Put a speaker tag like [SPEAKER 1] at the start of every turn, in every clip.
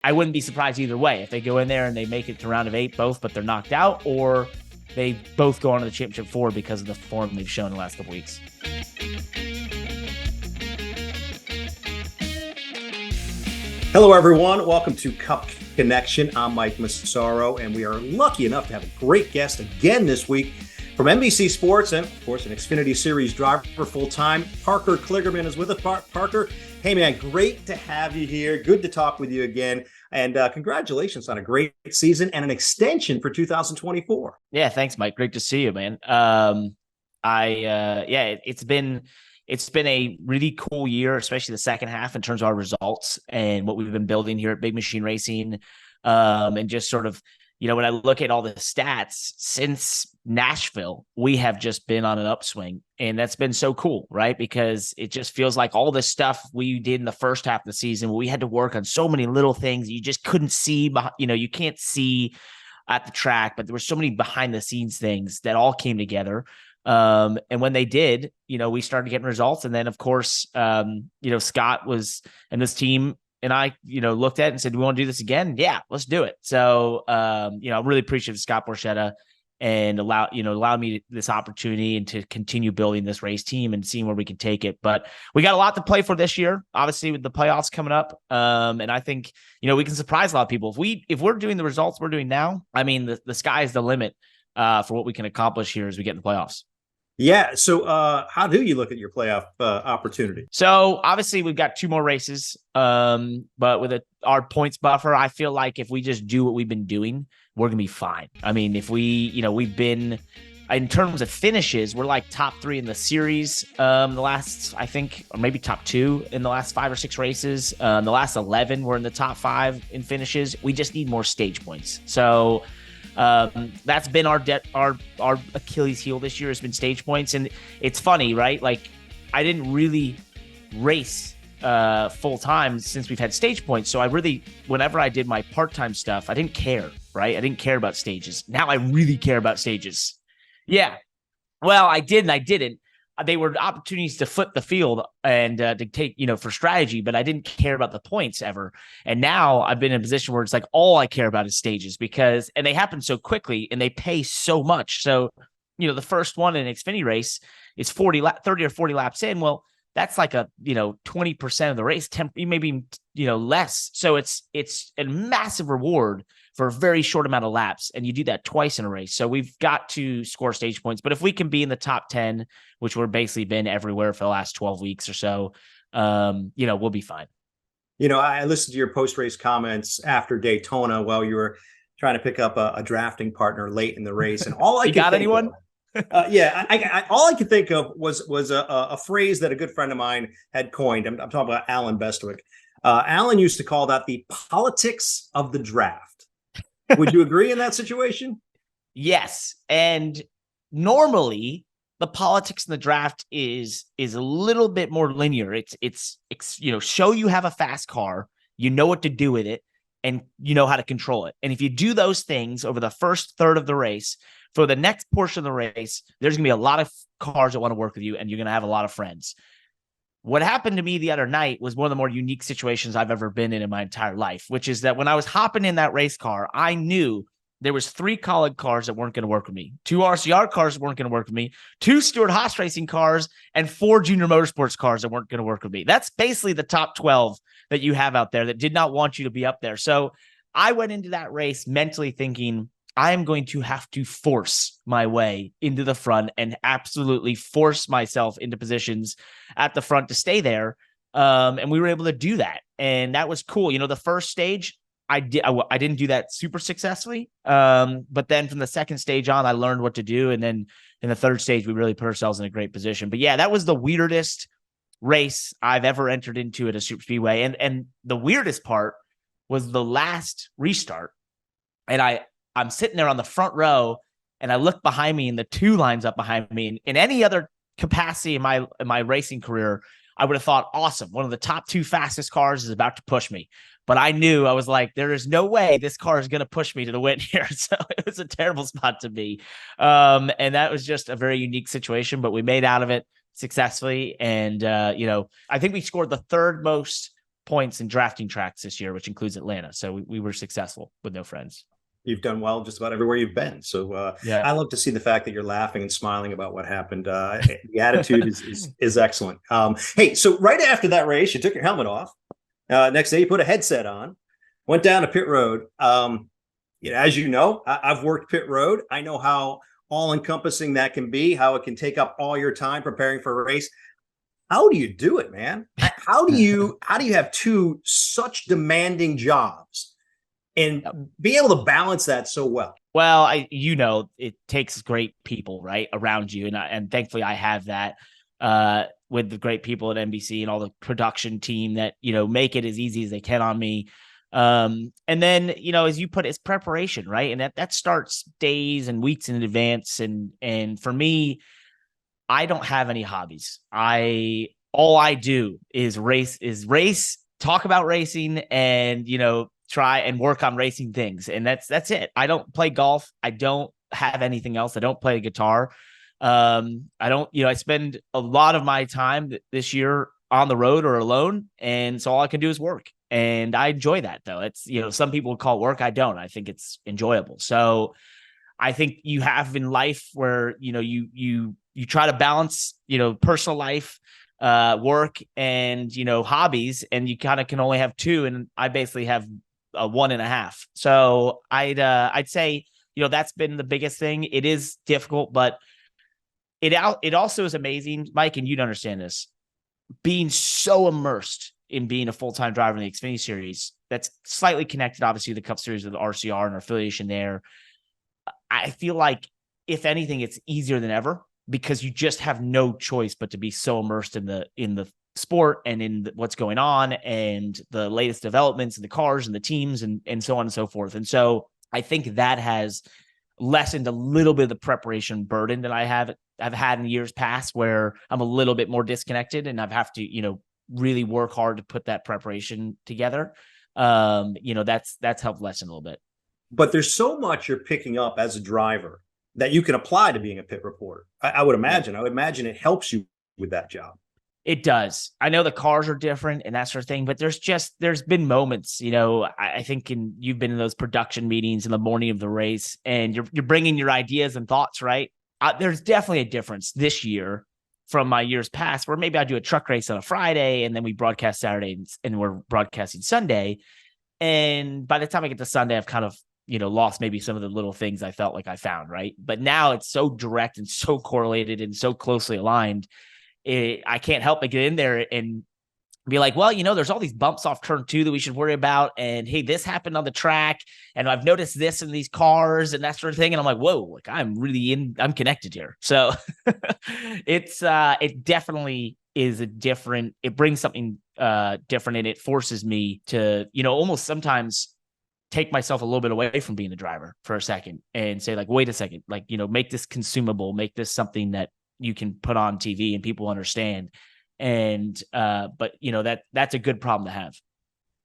[SPEAKER 1] I wouldn't be surprised either way if they go in there and they make it to round of 8 both, but they're knocked out, or they both go on to the championship 4 because of the form they've shown in the last couple weeks.
[SPEAKER 2] Hello, everyone. Welcome to Cup Connection. I'm Mike Massaro, and we are lucky enough to have a great guest again this week from NBC Sports and, of course, an Xfinity Series driver full-time. Parker Kligerman is with us. Parker, hey, man, great to have you here. Good to talk with you again. And congratulations on a great season and an extension for 2024.
[SPEAKER 1] Yeah, thanks, Mike. Great to see you, man. It's been a really cool year, especially the second half in terms of our results and what we've been building here at Big Machine Racing. And just sort of, when I look at all the stats since Nashville, we have just been on an upswing, and that's been so cool, right? Because it just feels like all this stuff we did in the first half of the season, we had to work on so many little things you just couldn't see, you can't see at the track, but there were so many behind the scenes things that all came together. And when they did, we started getting results. And then, of course, Scott was and this team and I, looked at it and said, we want to do this again. Yeah, let's do it. So, I'm really appreciative of Scott Borchetta and allowed me this opportunity and to continue building this race team and seeing where we can take it. But we got a lot to play for this year, obviously, with the playoffs coming up. And I think, we can surprise a lot of people. If we're doing the results we're doing now, I mean, the sky is the limit for what we can accomplish here as we get in the playoffs.
[SPEAKER 2] Yeah. So how do you look at your playoff opportunity?
[SPEAKER 1] So obviously we've got 2 more races, but with our points buffer, I feel like if we just do what we've been doing, we're going to be fine. I mean, if we've been, in terms of finishes, we're like top 3 in the series the last, I think, or maybe top 2 in the last 5 or 6 races. The last 11, we're in the top 5 in finishes. We just need more stage points. So that's been our Achilles heel this year has been stage points. And it's funny, right? Like, I didn't really race full time since we've had stage points. So whenever I did my part-time stuff, I didn't care, right? I didn't care about stages. Now I really care about stages. Yeah. Well, I did and I didn't. They were opportunities to flip the field and to take, for strategy, but I didn't care about the points ever. And now I've been in a position where it's like all I care about is stages and they happen so quickly and they pay so much. So, the first one in an Xfinity race is 30 or 40 laps in. Well, that's like a, 20% of the race, maybe, less. So it's a massive reward for a very short amount of laps. And you do that twice in a race. So we've got to score stage points, but if we can be in the top 10, which we're basically been everywhere for the last 12 weeks or so, we'll be fine.
[SPEAKER 2] I listened to your post-race comments after Daytona while you were trying to pick up a drafting partner late in the race. And all I
[SPEAKER 1] you got anyone?
[SPEAKER 2] All I could think of was a phrase that a good friend of mine had coined. I'm talking about Alan Bestwick. Alan used to call that the politics of the draft. Would you agree in that situation?
[SPEAKER 1] Yes. And normally the politics in the draft is a little bit more linear. It's show you have a fast car, you know what to do with it, and you know how to control it. And if you do those things over the first third of the race, for the next portion of the race, there's going to be a lot of cars that want to work with you, and you're going to have a lot of friends. What happened to me the other night was one of the more unique situations I've ever been in my entire life, which is that when I was hopping in that race car, I knew there was 3 Colleague cars that weren't going to work with me, 2 RCR cars that weren't going to work with me, 2 Stewart-Haas Racing cars, and 4 Junior Motorsports cars that weren't going to work with me. That's basically the top 12 that you have out there that did not want you to be up there. So I went into that race mentally thinking, I am going to have to force my way into the front and absolutely force myself into positions at the front to stay there. And we were able to do that. And that was cool. The first stage, I didn't do that super successfully. But then from the second stage on, I learned what to do. And then in the third stage, we really put ourselves in a great position. But yeah, that was the weirdest race I've ever entered into at a super speedway. And the weirdest part was the last restart. And I'm sitting there on the front row and I look behind me and the 2 lines up behind me. And in any other capacity in my racing career, I would have thought, awesome, one of the top 2 fastest cars is about to push me. But I knew, I was like, there is no way this car is going to push me to the win here. So it was a terrible spot to be. And that was just a very unique situation, but we made out of it successfully. And, I think we scored the 3rd most points in drafting tracks this year, which includes Atlanta. So we were successful with no friends.
[SPEAKER 2] You've done well just about everywhere you've been. So
[SPEAKER 1] Yeah.
[SPEAKER 2] I love to see the fact that you're laughing and smiling about what happened. The attitude is excellent. Hey, so right after that race, you took your helmet off. Next day, you put a headset on, went down to pit road. As you know, I've worked pit road. I know how all-encompassing that can be, how it can take up all your time preparing for a race. How do you do it, man? How do you have two such demanding jobs and be able to balance that so well?
[SPEAKER 1] Well, it takes great people right around you. And thankfully I have that with the great people at NBC and all the production team that, make it as easy as they can on me. And then, as you put it's preparation, right? And that starts days and weeks in advance. And for me, I don't have any hobbies. All I do is race, talk about racing and, try and work on racing things. And that's it. I don't play golf. I don't have anything else. I don't play guitar. I spend a lot of my time this year on the road or alone. And so all I can do is work. And I enjoy that though. It's, some people would call it work. I don't. I think it's enjoyable. So I think you have in life where, you try to balance, personal life, work and, hobbies, and you kind of can only have two. And I basically have a 1.5. So I'd say, that's been the biggest thing. It is difficult, but it also is amazing, Mike, and you'd understand this, being so immersed in being a full-time driver in the Xfinity Series. That's slightly connected, obviously, to the Cup Series with the RCR and our affiliation there. I feel like, if anything, it's easier than ever because you just have no choice but to be so immersed in the sport and in what's going on and the latest developments in the cars and the teams and so on and so forth. And so I think that has lessened a little bit of the preparation burden that I've had in years past, where I'm a little bit more disconnected and I've have to, really work hard to put that preparation together. That's helped lessen a little bit.
[SPEAKER 2] But there's so much you're picking up as a driver that you can apply to being a pit reporter. I would imagine. I would imagine it helps you with that job.
[SPEAKER 1] It does. I know the cars are different and that sort of thing, but there's been moments, I think you've been in those production meetings in the morning of the race and you're bringing your ideas and thoughts, right? There's definitely a difference this year from my years past, where maybe I do a truck race on a Friday and then we broadcast Saturday and we're broadcasting Sunday. And by the time I get to Sunday, I've kind of, lost maybe some of the little things I felt like I found, right? But now it's so direct and so correlated and so closely aligned. I can't help but get in there and be like, well, there's all these bumps off turn 2 that we should worry about. And hey, this happened on the track and I've noticed this in these cars and that sort of thing. And I'm like, whoa, like I'm connected here. So it definitely is it brings something different, and it forces me to, almost sometimes take myself a little bit away from being the driver for a second and say like, wait a second, like, make this consumable, make this something that you can put on TV and people understand. And, but that's a good problem to have.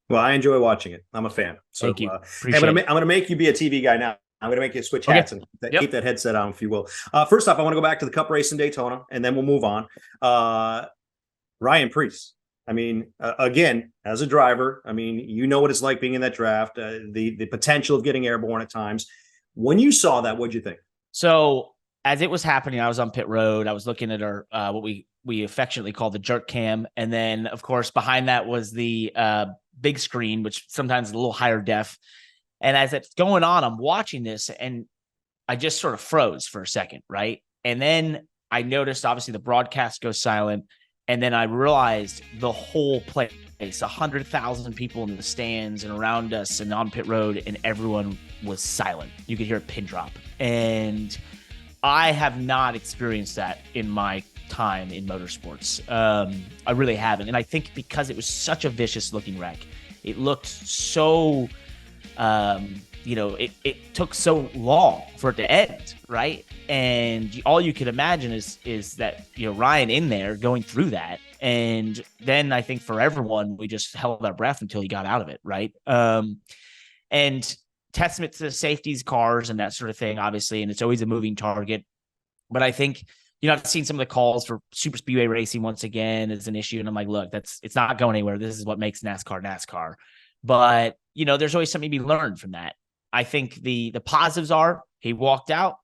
[SPEAKER 2] Well, I enjoy watching it. I'm a fan. So
[SPEAKER 1] thank you.
[SPEAKER 2] Hey, I'm going to make you be a TV guy now. I'm going to make you switch hats and keep that headset on, if you will. First off, I want to go back to the Cup race in Daytona, and then we'll move on. Ryan Preece. I mean, again, as a driver, I mean, what it's like being in that draft, the potential of getting airborne at times. When you saw that, what'd you think?
[SPEAKER 1] So as it was happening, I was on pit road. I was looking at our what we affectionately call the jerk cam. And then, of course, behind that was the big screen, which sometimes is a little higher def. And as it's going on, I'm watching this and I just sort of froze for a second, right? And then I noticed, obviously, the broadcast goes silent. And then I realized the whole place, 100,000 people in the stands and around us and on pit road, and everyone was silent. You could hear a pin drop. And I have not experienced that in my time in motorsports. I really haven't. And I think because it was such a vicious looking wreck, it looked so, it took so long for it to end, right? And all you could imagine is that, Ryan in there going through that. And then I think for everyone, we just held our breath until he got out of it, right? And testament to the safeties, cars, and that sort of thing, obviously, and it's always a moving target. But I think, I've seen some of the calls for super speedway racing once again as an issue. And I'm like, look, it's not going anywhere. This is what makes NASCAR. But, there's always something to be learned from that. I think the positives are he walked out.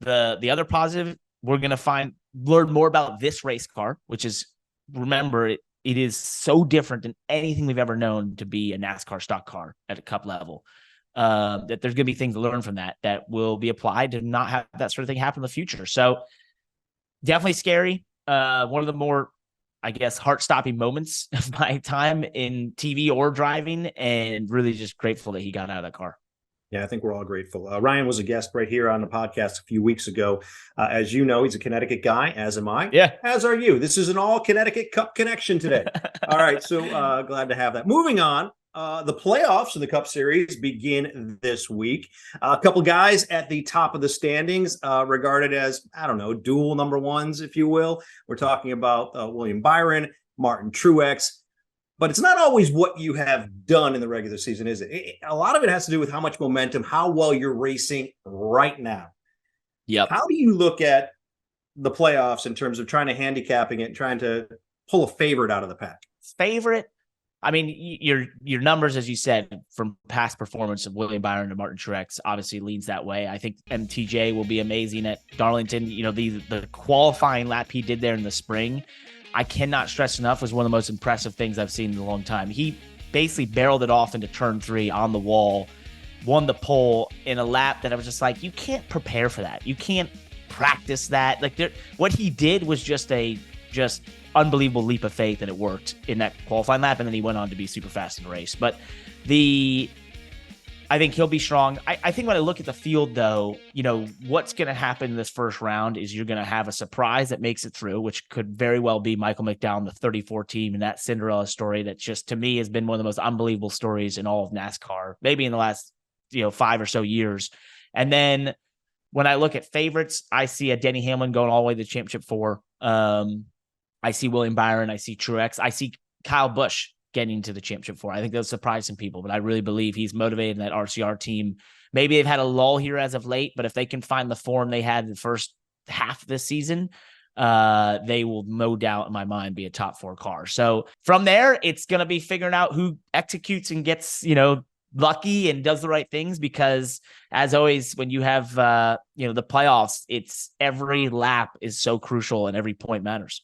[SPEAKER 1] The other positive, we're going to learn more about this race car, which is, remember, it is so different than anything we've ever known to be a NASCAR stock car at a Cup level. That there's going to be things to learn from that will be applied to not have that sort of thing happen in the future. So definitely scary. One of the more, I guess, heart-stopping moments of my time in TV or driving, and really just grateful that he got out of that car.
[SPEAKER 2] Yeah, I think we're all grateful. Ryan was a guest right here on the podcast a few weeks ago. As you know, he's a Connecticut guy, as am I.
[SPEAKER 1] Yeah.
[SPEAKER 2] As are you. This is an all Connecticut Cup connection today. All right, so glad to have that. Moving on, the playoffs of the Cup Series begin this week. A couple guys at the top of the standings, regarded as, dual number ones, if you will. We're talking about William Byron, Martin Truex. But it's not always what you have done in the regular season, is it? A lot of it has to do with how much momentum, how well you're racing right now.
[SPEAKER 1] Yep.
[SPEAKER 2] How do you look at the playoffs in terms of trying to handicapping it, trying to pull a favorite out of the pack?
[SPEAKER 1] Favorite? I mean, your numbers, as you said, from past performance of William Byron and Martin Truex obviously leans that way. I think MTJ will be amazing at Darlington. The qualifying lap he did there in the spring, I cannot stress enough, was one of the most impressive things I've seen in a long time. He basically barreled it off into turn 3 on the wall, won the pole in a lap that I was just like, you can't prepare for that. You can't practice that. What he did was just unbelievable leap of faith, and it worked in that qualifying lap, and then he went on to be super fast in the race. But I think he'll be strong. I think when I look at the field, though, what's going to happen in this first round is you're going to have a surprise that makes it through, which could very well be Michael McDowell, the 34 team, and that Cinderella story that just, to me, has been one of the most unbelievable stories in all of NASCAR, maybe in the last 5 or so years. And then when I look at favorites, I see a Denny Hamlin going all the way to the championship 4. I see William Byron. I see Truex. I see Kyle Busch getting to the championship 4. I think that'll surprise some people, but I really believe he's motivated in that RCR team. Maybe they've had a lull here as of late, but if they can find the form they had in the first half of this season, they will no doubt in my mind be a top 4 car. So from there, it's going to be figuring out who executes and gets, lucky and does the right things, because as always, when you have, the playoffs, it's every lap is so crucial and every point matters.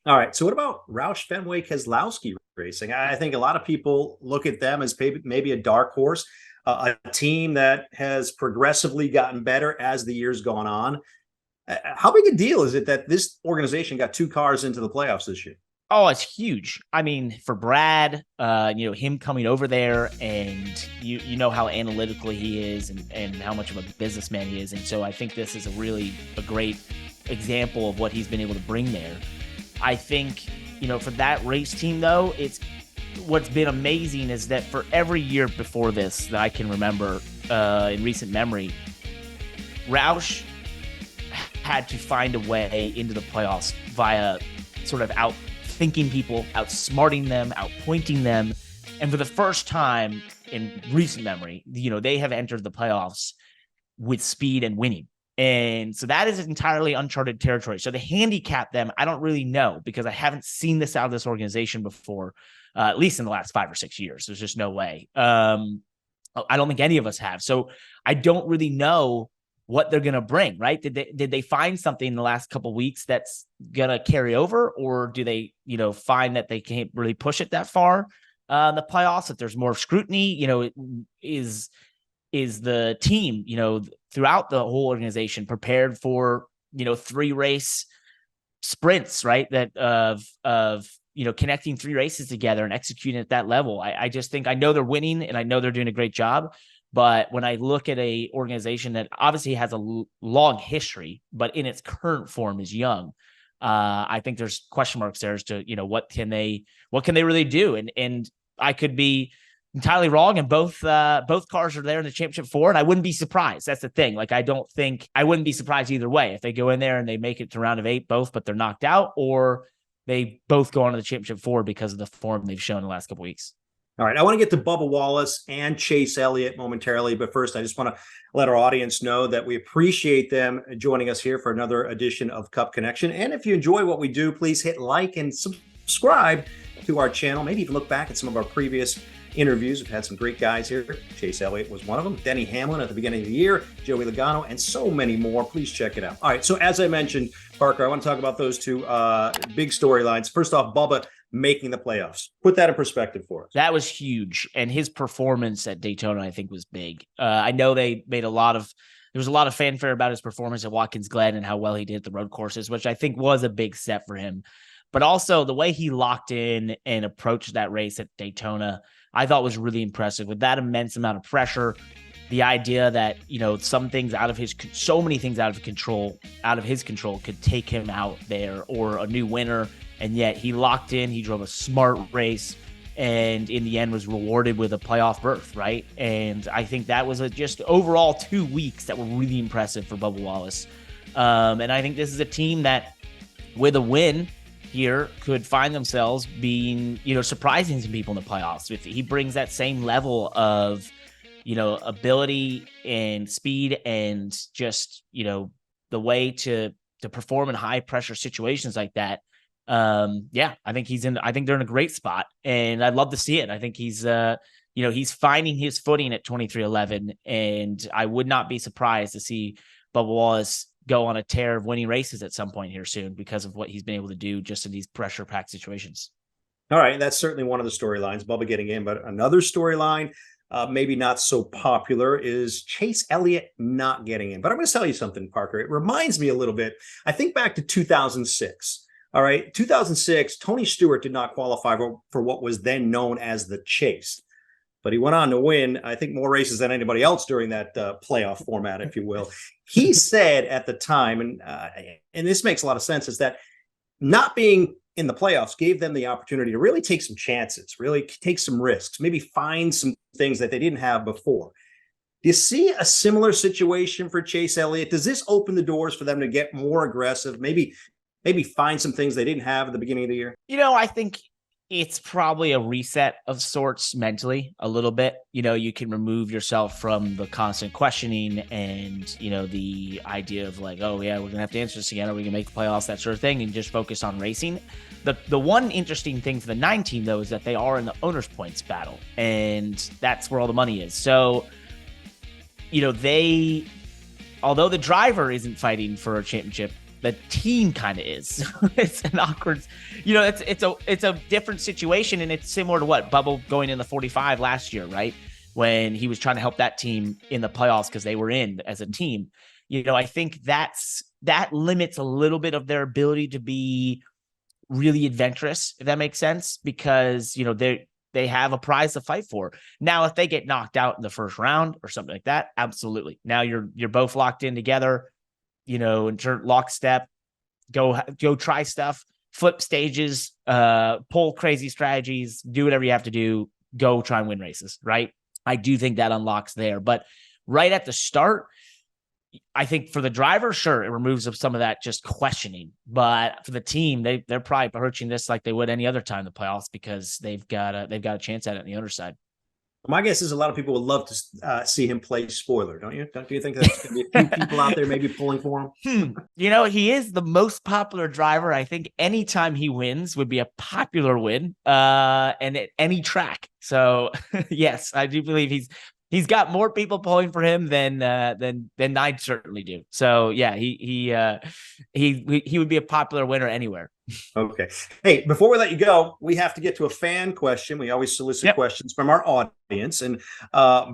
[SPEAKER 2] All right. So what about Roush Fenway Keselowski Racing? I think a lot of people look at them as maybe a dark horse, a team that has progressively gotten better as the years gone on. How big a deal is it that this organization got 2 cars into the playoffs this year?
[SPEAKER 1] Oh, it's huge. I mean, for Brad, him coming over there, and you know how analytically he is and how much of a businessman he is. And so I think this is a great example of what he's been able to bring there. I think, for that race team, though, what's been amazing is that for every year before this that I can remember in recent memory, Roush had to find a way into the playoffs via sort of outthinking people, outsmarting them, outpointing them. And for the first time in recent memory, they have entered the playoffs with speed and winning. And so that is entirely uncharted territory. So to handicap them, I don't really know, because I haven't seen this out of this organization before, at least in the last 5 or 6 years. There's just no way. I don't think any of us have. So I don't really know what they're going to bring, right? Did they find something in the last couple of weeks that's going to carry over, or do they, find that they can't really push it that far in the playoffs? If there's more scrutiny, is the team, throughout the whole organization prepared for, 3 race sprints, right? That of connecting 3 races together and executing at that level. I just think, I know they're winning and I know they're doing a great job, but when I look at a organization that obviously has a long history, but in its current form is young, I think there's question marks there as to, what can they really do? And I could be entirely wrong, and both cars are there in the championship 4, and I wouldn't be surprised. That's the thing. I wouldn't be surprised either way if they go in there and they make it to round of 8, both, but they're knocked out, or they both go on to the championship 4 because of the form they've shown in the last couple weeks.
[SPEAKER 2] All right, I want to get to Bubba Wallace and Chase Elliott momentarily, but first I just want to let our audience know that we appreciate them joining us here for another edition of Cup Connection. And if you enjoy what we do, please hit like and subscribe to our channel. Maybe even look back at some of our previous interviews. We've had some great guys here. Chase Elliott was one of them. Denny Hamlin at the beginning of the year, Joey Logano, and so many more. Please check it out. All right, so as I mentioned, Parker, I want to talk about those two big storylines. First off, Bubba making the playoffs. Put that in perspective for us.
[SPEAKER 1] That was huge. And his performance at Daytona, I think, was big. I know they made there was a lot of fanfare about his performance at Watkins Glen and how well he did at the road courses, which I think was a big step for him. But also the way he locked in and approached that race at Daytona, I thought was really impressive with that immense amount of pressure. The idea that, so many things out of his control could take him out there or a new winner. And yet he locked in, he drove a smart race, and in the end was rewarded with a playoff berth, right? And I think that was just overall 2 weeks that were really impressive for Bubba Wallace. And I think this is a team that, with a win here, could find themselves being, surprising some people in the playoffs. He brings that same level of, ability and speed and just, the way to perform in high pressure situations like that. I think they're in a great spot, and I'd love to see it. I think he's finding his footing at 23-11, and I would not be surprised to see Bubba Wallace go on a tear of winning races at some point here soon because of what he's been able to do just in these pressure packed situations.
[SPEAKER 2] All right. That's certainly one of the storylines, Bubba getting in, but another storyline, maybe not so popular, is Chase Elliott not getting in. But I'm going to tell you something, Parker. It reminds me a little bit. I think back to 2006. All right. 2006, Tony Stewart did not qualify for what was then known as the Chase, but he went on to win, I think, more races than anybody else during that playoff format, if you will. He said at the time, and this makes a lot of sense, is that not being in the playoffs gave them the opportunity to really take some chances, really take some risks, maybe find some things that they didn't have before. Do you see a similar situation for Chase Elliott? Does this open the doors for them to get more aggressive, maybe find some things they didn't have at the beginning of the year?
[SPEAKER 1] I think it's probably a reset of sorts mentally a little bit. You can remove yourself from the constant questioning and, the idea of like, oh yeah, we're going to have to answer this again. Are we going to make the playoffs? That sort of thing. And just focus on racing. The one interesting thing for the 9 team though, is that they are in the owner's points battle, and that's where all the money is. So, although the driver isn't fighting for a championship, the team kind of is. It's an awkward, it's a different situation, and it's similar to what Bubba going in the 45 last year, right? When he was trying to help that team in the playoffs because they were in as a team. I think that limits a little bit of their ability to be really adventurous, if that makes sense, because they have a prize to fight for. Now, if they get knocked out in the first round or something like that, absolutely. Now you're both locked in together. In turn, lockstep, go try stuff, flip stages, pull crazy strategies, do whatever you have to do, go try and win races, right? I do think that unlocks there. But right at the start, I think for the driver, sure, it removes some of that just questioning. But for the team, they're probably approaching this like they would any other time in the playoffs because they've got a chance at it on the other side.
[SPEAKER 2] My guess is a lot of people would love to see him play spoiler, don't you? Don't you think there's going to be a few people out there maybe pulling for him?
[SPEAKER 1] He is the most popular driver. I think anytime he wins would be a popular win, and at any track. So yes, I do believe he's got more people pulling for him than I certainly do. So yeah, he would be a popular winner anywhere.
[SPEAKER 2] Okay. Hey, before we let you go, we have to get to a fan question. We always solicit questions from our audience. And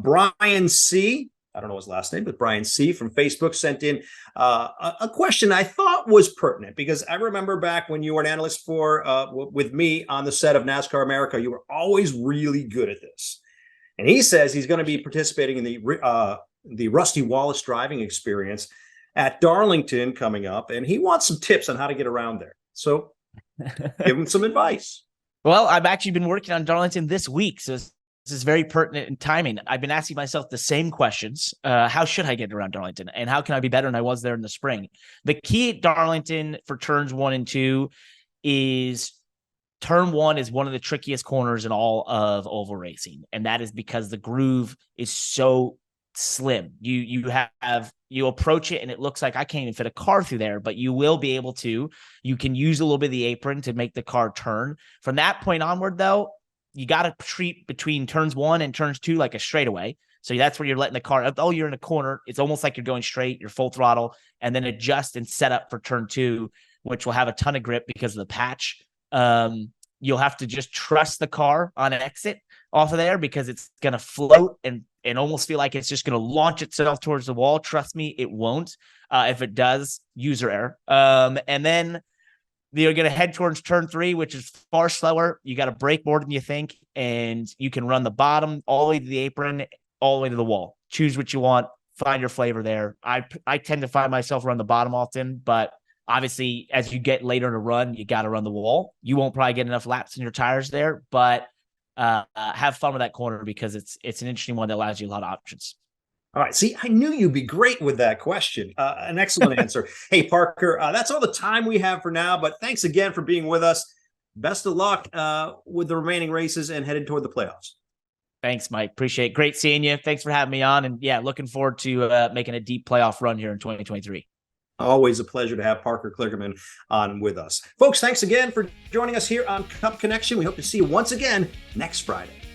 [SPEAKER 2] Brian C., I don't know his last name, but Brian C. from Facebook sent in a question I thought was pertinent, because I remember back when you were an analyst with me on the set of NASCAR America, you were always really good at this. And he says he's going to be participating in the Rusty Wallace driving experience at Darlington coming up, and he wants some tips on how to get around there. So give him some advice.
[SPEAKER 1] Well, I've actually been working on Darlington this week, so this is very pertinent in timing. I've been asking myself the same questions. How should I get around Darlington, and how can I be better than I was there in the spring? The key at Darlington for turns 1 and 2 is turn one is one of the trickiest corners in all of oval racing. And that is because the groove is so slim. You approach it and it looks like I can't even fit a car through there, but you will be able to. You can use a little bit of the apron to make the car turn. From that point onward, though, you got to treat between turns 1 and turns 2 like a straightaway. So that's where you're letting the car, oh, you're in a corner. It's almost like you're going straight, you're full throttle, and then adjust and set up for turn 2, which will have a ton of grip because of the patch. You'll have to just trust the car on an exit off of there because it's going to float and almost feel like it's just going to launch itself towards the wall. Trust me, it won't. If it does, user error. And then you're going to head towards turn 3, which is far slower. You got to brake more than you think, and you can run the bottom all the way to the apron, all the way to the wall. Choose what you want. Find your flavor there. I tend to find myself run the bottom often, but obviously, as you get later to run, you got to run the wall. You won't probably get enough laps in your tires there, but have fun with that corner because it's an interesting one that allows you a lot of options.
[SPEAKER 2] All right. See, I knew you'd be great with that question. An excellent answer. Hey, Parker, that's all the time we have for now, but thanks again for being with us. Best of luck with the remaining races and headed toward the playoffs.
[SPEAKER 1] Thanks, Mike. Appreciate it. Great seeing you. Thanks for having me on. And yeah, looking forward to making a deep playoff run here in 2023.
[SPEAKER 2] Always a pleasure to have Parker Kligerman on with us. Folks, thanks again for joining us here on Cup Connection. We hope to see you once again next Friday.